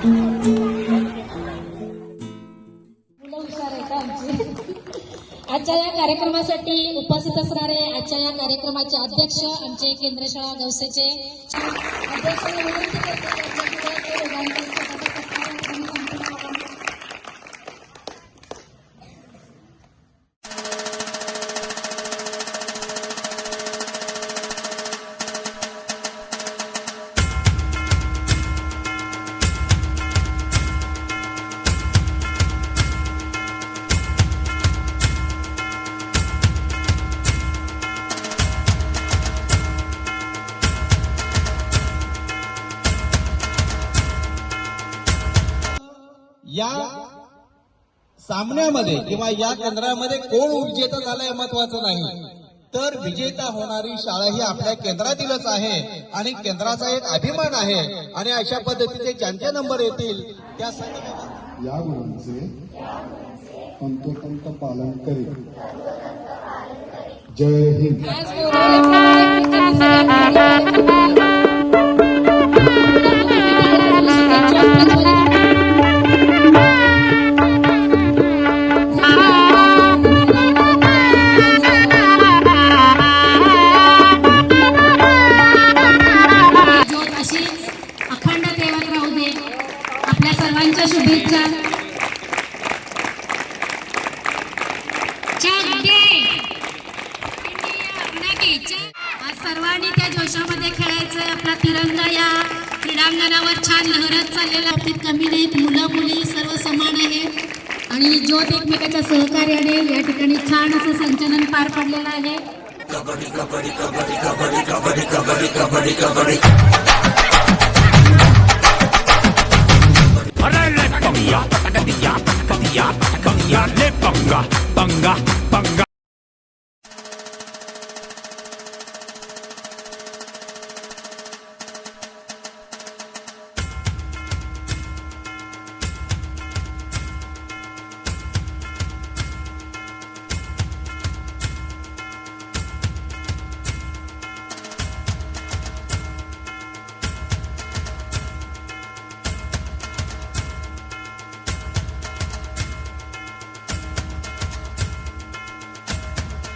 आजच्या या कार्यक्रमासाठी उपस्थित असणारे आजच्या या कार्यक्रमाचे अध्यक्ष आमचे केंद्र शाळा गौसेचे अध्यक्षांना विनंती करते या सामन्यामध्ये किंवा या केंद्रामध्ये कोण विजेता झाला हे महत्वाचं नाही, तर विजेता होणारी शाळा ही आपल्या केंद्रातीलच आहे आणि केंद्राचा एक अभिमान आहे आणि अशा पद्धतीचे ज्यांचे नंबर येतील त्या या गुणांचे पंतोपंत पालन करेल. जय हिंद. आपल्या सर्वांच्या शुभेच्छा. आज सर्वांनी त्या जोशामध्ये खेळायचं. आपला तिरंगा या क्रीडांगणावर छान लहरत चाललेला बाबतीत कमी नाहीत. मुलं मुली सर्व समान आहेत आणि ज्योत एकमेकाच्या सहकार्याने या ठिकाणी छान असं संचलन पार पडलेलं आहे. Kabaddi kabaddi kabaddi kabaddi kabaddi kabaddi kabaddi kabaddi Banga, banga, banga.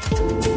Thank you.